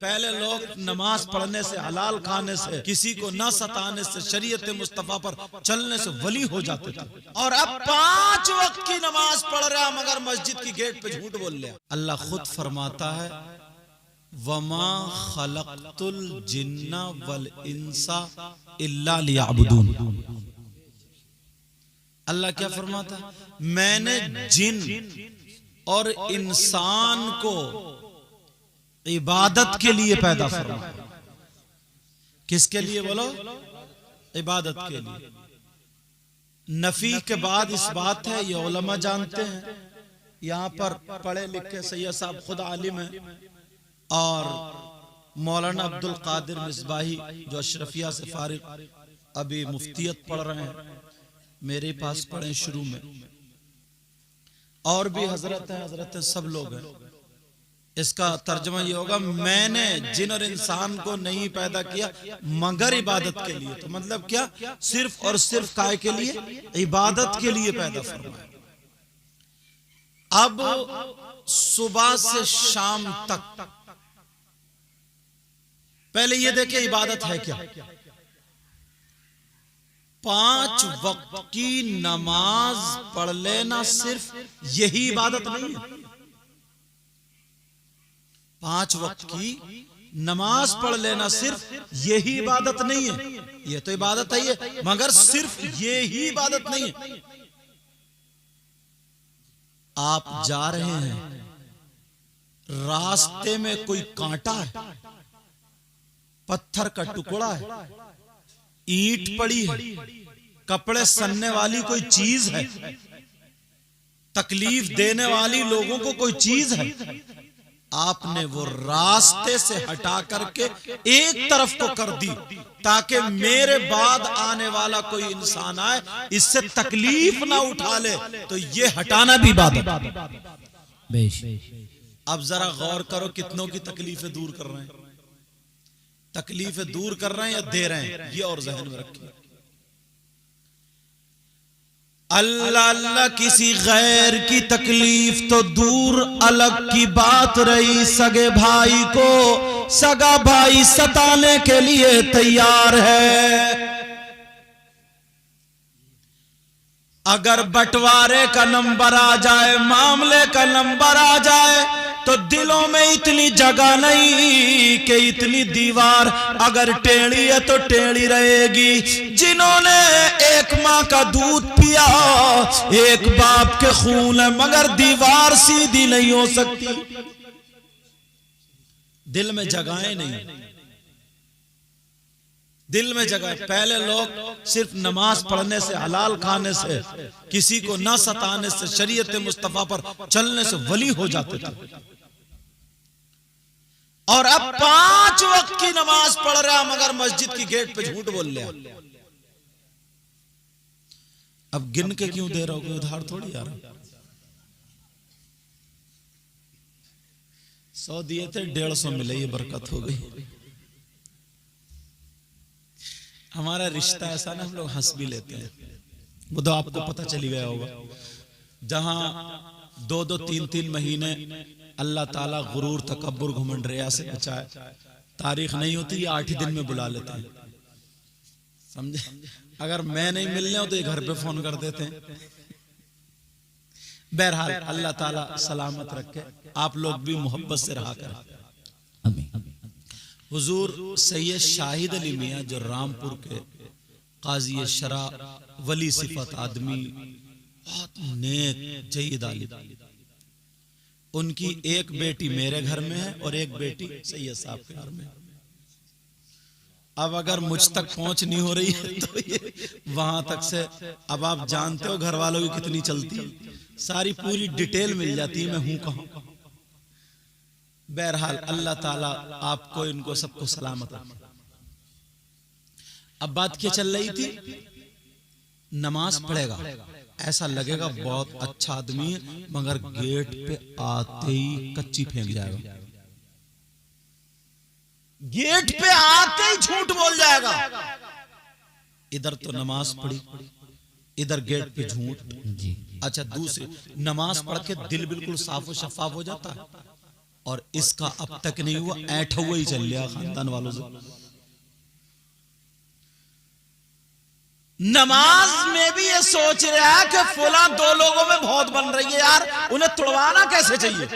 पहले लोग नमाज पढ़ने से, हलाल खाने से, किसी को न सताने से, शरीयत मुस्तफा पर चलने से वली हो जाते थे। और अब 5 वक्त की नमाज पढ़ रहा मगर मस्जिद की गेट पे झूठ बोल लिया। अल्लाह खुद फरमाता है वमा खलक़तुल जिन्ना वल इंसा इल्ला लियअबुदून। अल्लाह क्या फरमाता है? मैंने जिन और इंसान को इबादत के लिए पैदा फरमाया। किसके लिए बोलो? इबादत के लिए। नफी के बाद इस बात है, ये उलमा जानते हैं। यहां पर पढ़े लिखे सैयद साहब खुद आलिम है और मौलाना अब्दुल कादिर मिसबाही जो अशरफिया से फारिग अभी मुफ्तियत पढ़ रहे हैं, मेरे पास पढ़े शुरू में, और भी हजरत हैं, सब लोग हैं। इसका तर्जुमा ये होगा मैंने जिन और इंसान को नहीं पैदा किया मगर इबादत के लिए। तो मतलब क्या? सिर्फ और सिर्फ काय के लिए? इबादत के लिए पैदा फरमाया। अब सुबह से शाम तक पहले ये देखिए इबादत है क्या। 5 वक्त की नमाज पढ़ लेना सिर्फ यही इबादत नहीं है। 5 वक्त की नमाज पढ़ लेना सिर्फ यही इबादत नहीं है। ये तो इबादत है ये, मगर सिर्फ ये ही इबादत नहीं है। आप जा रहे हैं, रास्ते में कोई कांटा है, पत्थर का टुकड़ा है, ईंट पड़ी है, कपड़े सनने वाली कोई चीज है, तकलीफ देने वाली लोगों को कोई चीज है, आपने वो रास्ते से हटा करके एक तरफ को कर दी ताकि मेरे बाद आने वाला कोई इंसान आए इससे तकलीफ ना उठा ले, तो ये हटाना भी इबादत। अब जरा गौर करो कितनों की तकलीफें दूर कर रहे हैं। तकलीफें दूर कर रहे हैं या दे रहे हैं, ये और जहन में रखिए। अल्लाह अल्लाह किसी गैर की तकलीफ तो दूर, अलग की बात रही सगे भाई को सगा भाई सताने के लिए तैयार है। अगर बंटवारे का नंबर आ जाए, मामले का नंबर आ जाए, तो दिलों में इतनी जगह नहीं कि इतनी दीवार अगर टेढ़ी है तो टेढ़ी रहेगी। जिन्होंने एक माँ का दूध पिया, एक बाप के खून है, मगर दीवार सीधी नहीं हो सकती। दिल में जगहें नहीं, दिल में जगह। पहले लोग सिर्फ नमाज पढ़ने से, हलाल खाने से, किसी को न सताने से, शरीयत मुस्तफा पर चलने से वली हो जाते थे। और अब 5 वक्त की नमाज पढ़ रहा मगर मस्जिद की गेट पे झूठ बोल लिया। अब गिन के क्यों दे रहा हो? उधार थोड़ी आ रहा। 100 दिए थे, 150 मिले, ये बरकत हो गई। हमारा रिश्ता ऐसा ना, हम लोग हंस भी लेते हैं। वो तो आपको पता चली गया होगा, जहां 2-2, 3-3 महीने अल्लाह ताला गुरूर, तकब्बुर, घमंड, रिया से बचाए। तारीख नहीं होती, 8 ही दिन में बुला लेते हैं, समझे। अगर मैं नहीं मिलने हो तो ये घर पे फोन कर देते हैं। बहरहाल अल्लाह ताला सलामत रखे, आप लोग भी मोहब्बत से रहा करें। हुजूर सैयद शाहिद अली मियां जो रामपुर के काजी शरा, वली सिफत आदमी, बहुत नेक जय्यद आलिम, उनकी एक बेटी मेरे घर में है और एक बेटी सैयद साहब के घर में। अब अगर मुझ तक पहुंच नहीं हो रही है तो ये वहां तक से, अब आप जानते हो घर वालों की कितनी चलती है, सारी पूरी डिटेल मिल जाती है मैं हूं कहां। बहरहाल अल्लाह ताला आपको इनको सबको सलामत रखे। अब बात क्या चल रही थी? नमाज पढ़ेगा, ऐसा लगेगा बहुत अच्छा आदमी है, मगर गेट पे आते ही कच्ची फेंक जाएगा, गेट पे आते ही झूठ बोल जाएगा। इधर तो नमाज पढ़ी, इधर गेट पे झूठ। अच्छा, दूसरी नमाज पढ़ के दिल बिल्कुल साफ और शफाफ हो जाता है, और इसका अब तक नहीं हुआ, ऐठ हुआ ही चल लिया खानदान वालों से। नमाज में भी ये सोच रहा है कि फुला दो लोगों में बहुत बन रही है यार, उन्हें तुड़वाना कैसे चाहिए।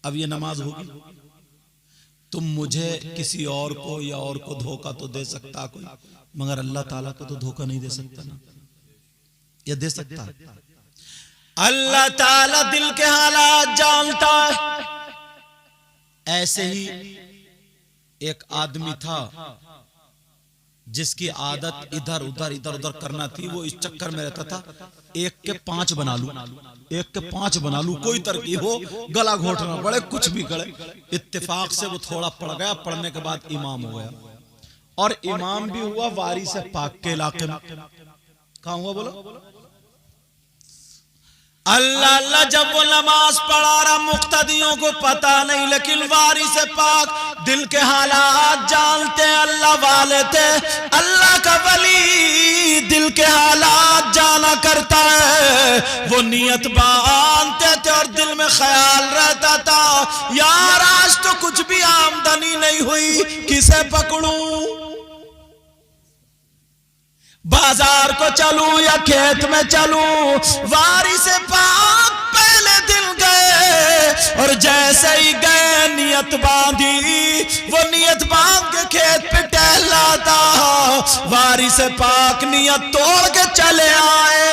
अब ये नमाज होगी, तुम मुझे किसी और को या और को धोखा तो दे सकता कोई, मगर अल्लाह ताला को तो धोखा नहीं दे सकता ना, ये दे सकता है। अल्लाह ताला दिल के हालात जानता है। ऐसे ही एक आदमी था जिसकी आदत इधर उधर करना थी, वो इस चक्कर में रहता था एक के 5 बना लूं, एक के 5 बना लूं, कोई तरकीब हो, गला घोटना पड़े, कुछ भी करे। इत्तेफाक से वो थोड़ा पढ़ गया, पढ़ने के बाद इमाम हो गया, और इमाम भी हुआ वारी से पाक के इलाके में। कहां हुआ बोलो? अल्लाह अल्लाह, जब वो नमाज पढ़ा रहा, मुक्तदियों को पता नहीं, लेकिन वारी से पाक दिल के हालात जानते। अल्लाह वाले थे, अल्लाह का वली दिल के हालात जाना करता है। वो नियत बांधते थे और दिल में ख्याल रहता था, यार आज तो कुछ भी आमदनी नहीं हुई, किसे पकड़ूं, बाजार को चलूं या खेत में चलूं। वारी से पाक पहले दिन गए, और जैसे ही गए नियत बांधी, वो नियत बांध के खेत पे टहला था। वारी से पाक नियत तोड़ के चले आए,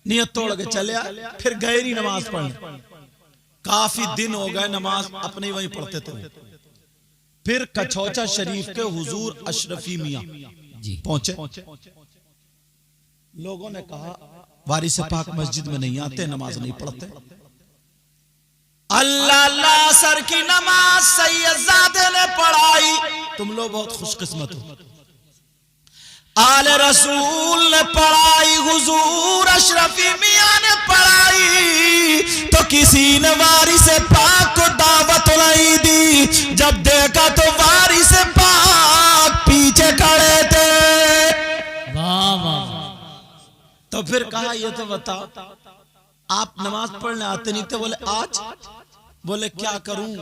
नियत तोड़ के चले आए, फिर गए नहीं नमाज पढ़ने। काफी दिन हो गए नमाज अपने वहीं पढ़ते थे। फिर कछौचा शरीफ के हुजूर अशरफी मियां पहुंचे। लोगों ने कहा वारिस पाक मस्जिद में नहीं आते, नमाज नहीं पढ़ते। अल्लाह अल्लाह, असर की नमाज सैयदजादे ने पढ़ाई। तुम लोग बहुत खुशकिस्मत हो, आले रसूल ने पढ़ाई, हुजूर अशरफी मियां ने पढ़ाई, तो किसी ने वारिस पाक को दावत नहीं दी। जब देखा तो वारिस पाक पीछे खड़े थे। वाह वाह। तो फिर कहा ये तो बताओ, आप नमाज पढ़ने आते नहीं थे? बोले आज। बोले क्या करूं,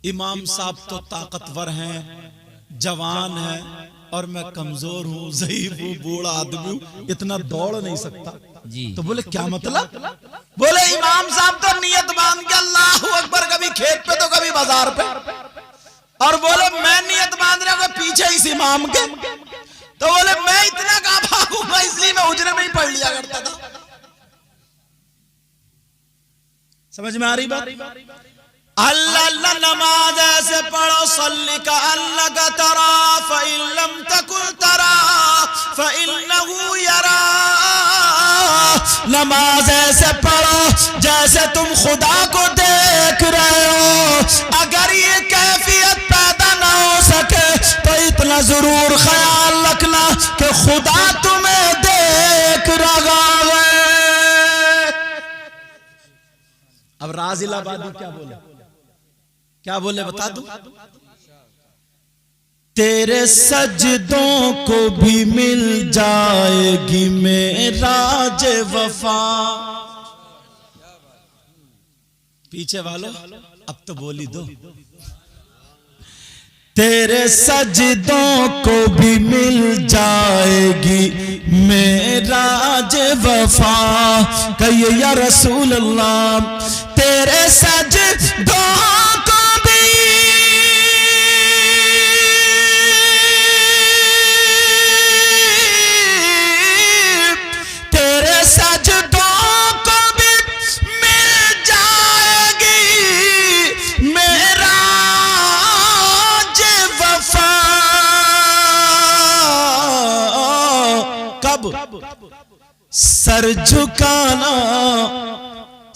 इमाम साहब तो ताकतवर हैं, जवान है, और मैं कमजोर हूं, ज़ईफ हूं, बूढ़ा आदमी हूं, इतना दौड़ नहीं सकता जी। तो बोले क्या मतलब? बोले इमाम साहब तो नियत बांध के अल्लाहू अकबर, कभी खेत पे तो कभी बाजार पे, और बोले मैं नियत बांध रहा हूं पीछे इस इमाम के। तो बोले मैं इतना कहां भागूंगा, इसलिए मैं उजरे में ही पढ़ लिया करता था। समझ में आ रही बात? अल्लाह अल्लाह, नमाज ऐसे पढ़ो, सल्ली का अल्लाह का तरा फ़इल्लम तकुल तरा फ़इन्नहु यरा। नमाज ऐसे पढ़ो जैसे तुम खुदा को देख रहे हो। अगर ये कैफियत पैदा ना हो सके तो इतना जरूर ख्याल रखना कि खुदा तुम्हें देख रहा है। अब राज इलाहाबादी क्या बोले, क्या बोले बता दूं? तेरे सजदों को भी मिल जाएगी मेराज वफा। पीछे वालों अब तो बोली दो। तेरे सजदों को भी मिल जाएगी मेराज वफा। कहिए या रसूल अल्लाह, तेरे सजदों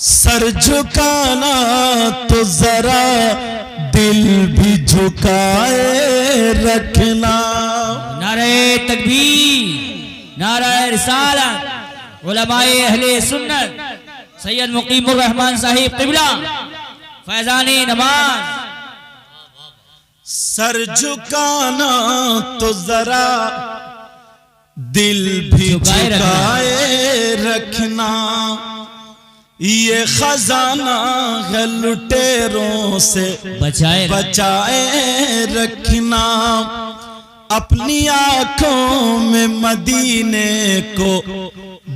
सर झुकाना तो जरा दिल भी झुकाए रखना। नारे तकबीर, नारे रिसालत, उलमाए अहले सुन्नत सैयद मुकीमुर रहमान साहिब क़िबला फैज़ानी नमाज। सर झुकाना तो जरा दिल भी झुकाए रखना। ये खजाना है लुटेरों से बचाए रखना, अपनी आंखों में मदीने को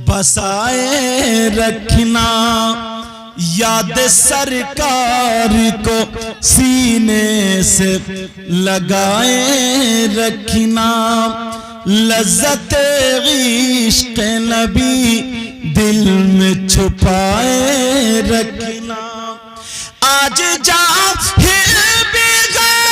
बसाए रखना, याद सरकार को सीने से लगाए रखना, लज्जत इश्क़ नबी दिल में छुपाए रखना। आज जाहिल भी गए,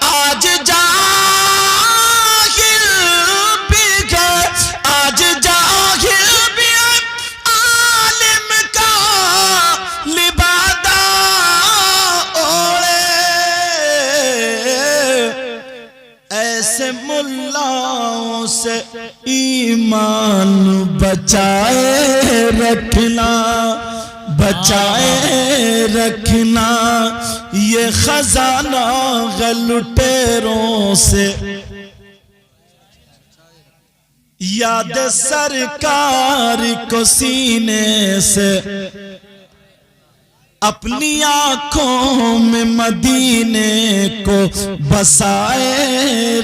आज जाहिल भी गए, आज जाहिल भी आलिम का लिबादा ओढ़े, ऐसे मुल्लाओं से ईमान बचाए रखना, बचाए रखना, ये खजाना लुटेरों से याद सरकार को सीने से, अपनी आंखों में मदीने को बसाए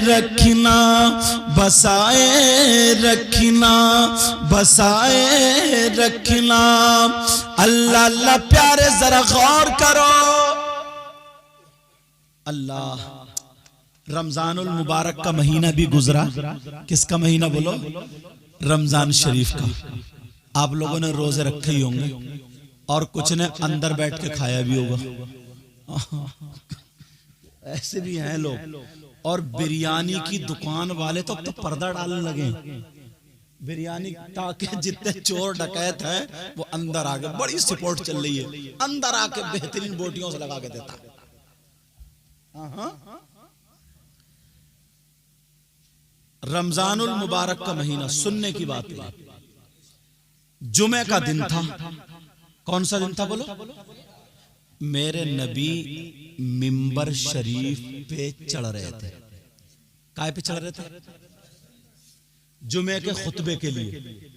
रखना, बसाए रखना, बसाए रखना। अल्लाह अल्लाह प्यारे जरा गौर करो। अल्लाह, रमजानुल मुबारक का महीना भी गुजरा। किसका महीना बोलो? रमजान शरीफ का। आप लोगों ने रोजे रखे ही होंगे और कुछ ने अंदर बैठ के खाया भी होगा। ऐसे भी हैं लोग। और बिरयानी की दुकान वाले तो अब तो पर्दा डालने लगे बिरयानी, ताकि जितने चोर डकैत हैं वो अंदर आके, बड़ी सपोर्ट चल रही है, अंदर आके बेहतरीन बोटियों से लगा के देता। रमजानुल मुबारक का महीना, सुनने की बात है, जुमे का दिन था। कौन सा दिन था बोलो? मेरे नबी मिंबर शरीफ पे चढ़ रहे थे। काय पे चढ़ रहे थे? जुमे के खुतबे के लिए।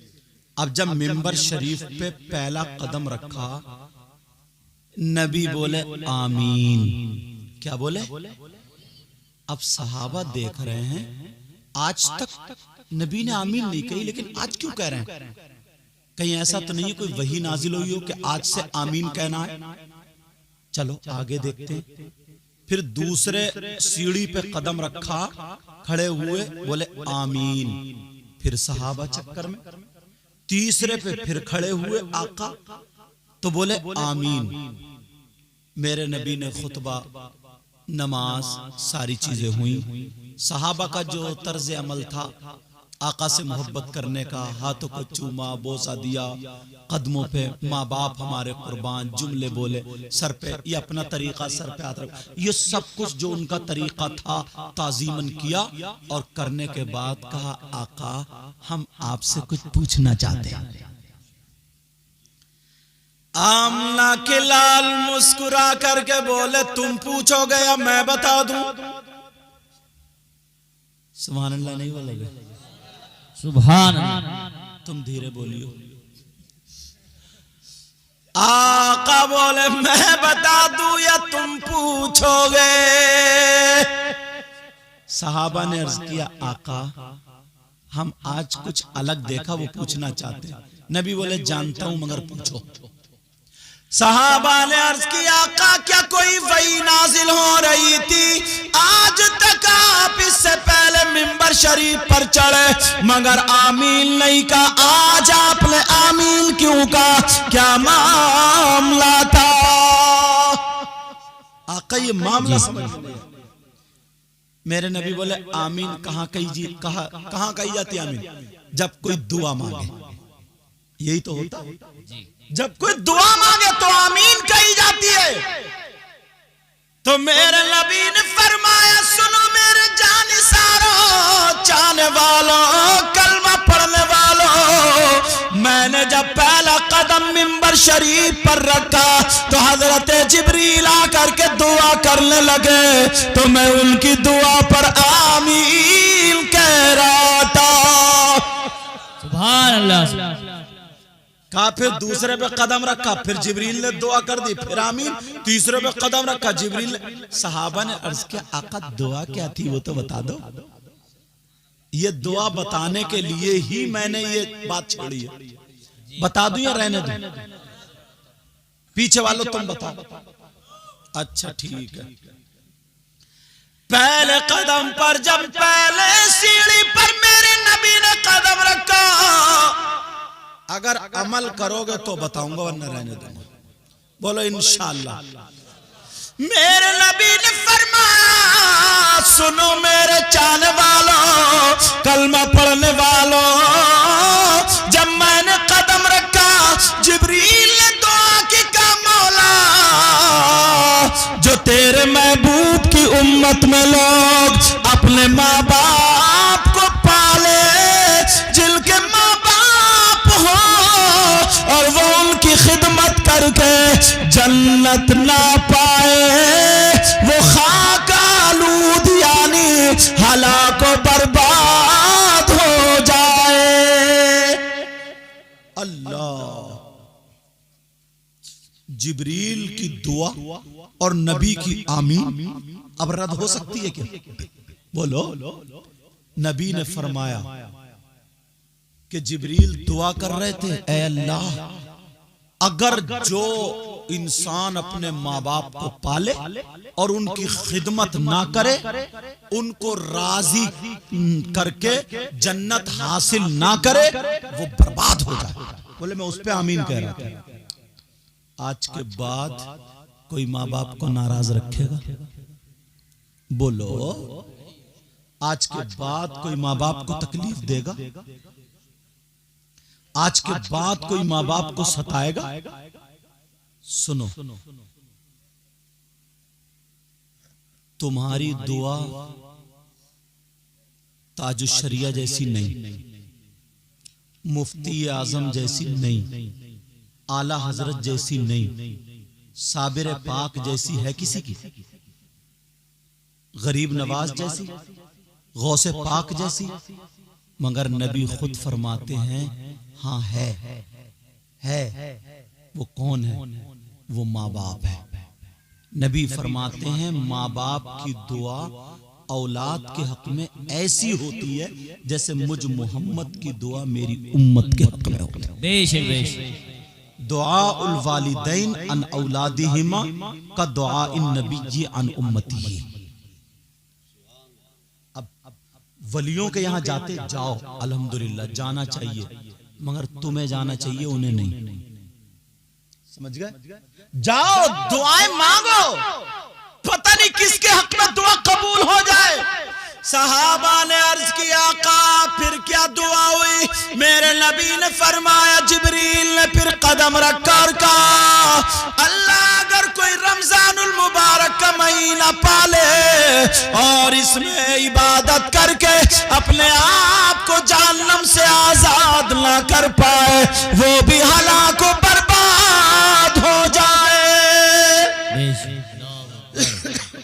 अब जब मिंबर शरीफ पे पहला कदम रखा, नबी बोले आमीन। क्या बोले? अब सहाबा देख रहे हैं, आज तक नबी ने आमीन नहीं कही, लेकिन आज क्यों कह रहे हैं? कहीं ऐसा तो नहीं है कोई वही नाजिल हुई हो कि आज से आमीन कहना है? चलो आगे देखते हैं। फिर दूसरे सीढ़ी पे कदम रखा, खड़े हुए, बोले आमीन। फिर सहाबा चक्कर में। तीसरे पे फिर खड़े हुए आका, तो बोले आमीन। मेरे नबी ने खुतबा, नमाज, सारी चीजें हुई। सहाबा का जो तर्ज अमल था, आका से मोहब्बत करने का, हाथों को चूमा, बोसा दिया, कदमों पे माँ बाप हमारे कुर्बान, जुमले बोले, सर पे ये अपना तरीका, सर पे हाथ रख, ये सब कुछ जो उनका तरीका था ताजीमन किया। और करने के बाद कहा, आका हम आपसे कुछ पूछना चाहते हैं। आमना के लाल मुस्कुरा करके बोले, तुम पूछोगे या मैं बता दूं? सुभान अल्लाह नहीं बोलोगे? सुभान अल्लाह। तुम धीरे बोलियो। आका बोले, मैं बता दूं या तुम पूछोगे? सहाबा ने अर्ज किया, आका हम आज कुछ अलग देखा, वो पूछना चाहते हैं। नबी बोले, जानता हूं मगर पूछो। सहाबा ने अर्ज किया, आका क्या कोई वही नाजिल हो रही थी? आज तक आप इससे पहले मिंबर शरीफ पर चढ़े मगर आमीन नहीं कहा, आज आपने आमीन क्यों कहा? क्या मामला था? आका ये मामला समझ लिया। मेरे नबी बोले, आमीन कहाँ कही जाती आमीन? जब कोई दुआ मांगे, यही तो होता। जब कोई दुआ मांगे तो आमीन कही जाती है। तो मेरे नबी ने फरमाया, सुनो मेरे जानिसारों, चाहने वालों, कलमा पढ़ने वालों, मैंने जब पहला कदम मिंबर शरीफ पर रखा तो हजरत जिब्रील आकर के दुआ करने लगे, तो मैं उनकी दुआ पर आमीन कह रहा सुभान अल्लाह। कहा फिर दूसरे पे कदम रखा, फिर जिब्रील ने दुआ कर दी, फिर आमीन। तीसरे पे कदम रखा, जिब्रील ने, सहाबा ने अर्ज किया आका दुआ क्या थी वो तो बता दो। ये दुआ बताने के लिए ही मैंने ये बात छोड़ी है। बता दूं या रहने दूं? पीछे वालों तुम बताओ। अच्छा ठीक है। पहले कदम पर जब पहले सीढ़ी पर मेरे नबी ने कदम रखा, अगर अमल करोगे तो बताऊंगा वरना रहने दूंगा। बोलो इंशाअल्लाह। मेरे नबी ने फरमाया सुनो मेरे चाहने वालों, कलमा पढ़ने वालों, जब मैंने कदम रखा जिब्रील ने दुआ की का मौला, जो तेरे महबूब की उम्मत में लोग अपने माँ बाप को पाले, जिनके माँ बाप हो और वो उनकी खिदमत करके जन्नत ना पाए, वो खाक आलूद यानी हलाक व बर्बाद हो जाए। अल्लाह, जिब्रील की दुआ और नबी की आमीन अब रद्द हो सकती है क्या? बोलो। नबी ने फरमाया कि जिब्रील दुआ कर रहे थे, ऐ अल्लाह अगर जो इंसान अपने माँ बाप को पाले और उनकी खिदमत ना करे, उनको राजी करके जन्नत हासिल ना करे, वो बर्बाद हो जाए। बोले मैं उस पे आमीन कह रहा था। आज के बाद कोई माँ बाप को नाराज रखेगा? बोलो। आज के बाद कोई माँ बाप को तकलीफ देगा? आज के बाद कोई माँ बाप को सताएगा? सुनो, तुम्हारी दुआ ताजुश शरिया जैसी नहीं, मुफ्ती आजम जैसी नहीं, आला हजरत जैसी नहीं, साबिर पाक जैसी है किसी की, गरीब नवाज जैसी, गौसे पाक जैसी, मगर नबी खुद फरमाते हैं हाँ है। वो कौन है? वो माँ बाप है। नबी फरमाते हैं माँ बाप की दुआ औलाद के हक में ऐसी होती है जैसे मुझ मोहम्मद की दुआ मेरी उम्मत के हक में होती है। बेशक बेशक। दुआ उल वालिदैन अन औलादिहिमा का दुआ इन नबी अन उम्मती। अब वलियों के यहाँ जाते जाओ, अल्हम्दुलिल्लाह जाना चाहिए, मगर तुम्हें जाना चाहिए, उन्हें नहीं। समझ गए? जाओ दुआएं मांगो, पता नहीं किसके हक में दुआ कबूल हो जाए। सहाबा ने अर्ज किया आका फिर क्या दुआ हुई? मेरे नबी ने फरमाया, जिब्रील ने फिर कदम रखा और कहा अल्लाह अगर कोई रमजानुल मुबारक का महीना पाले और इसमें इबादत करके अपने आप को जहन्नम से आजाद ना कर पाए, वो भी हलाक व बर्बाद हो जाए।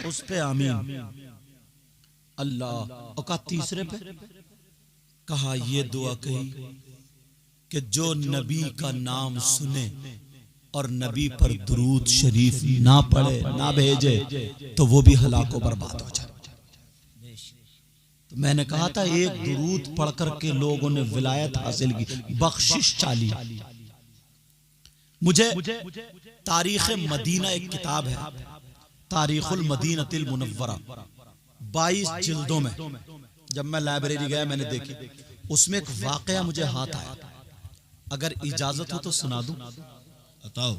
उस पे आमीन। अल्लाह। और कहा तीसरे पे कहा ये दुआ कही कि जो नबी का नाम सुने और नबी पर दुरूद शरीफ ना पढ़े ना भेजे तो वो भी हलाक व बर्बाद हो जाए। तो मैंने कहा था एक दुरूद पढ़ करके लोगों ने विलायत हासिल की, बख्शिश चाली। मुझे तारीख मदीना एक किताब है, तारीखुल मदीनतिल मुनव्वरा, 22 जिल्दों में, जब मैं लाइब्रेरी गया मैंने देखी, उसमें एक वाकया मुझे हाथ आया, अगर इजाजत हो तो सुना दूं? बताओ।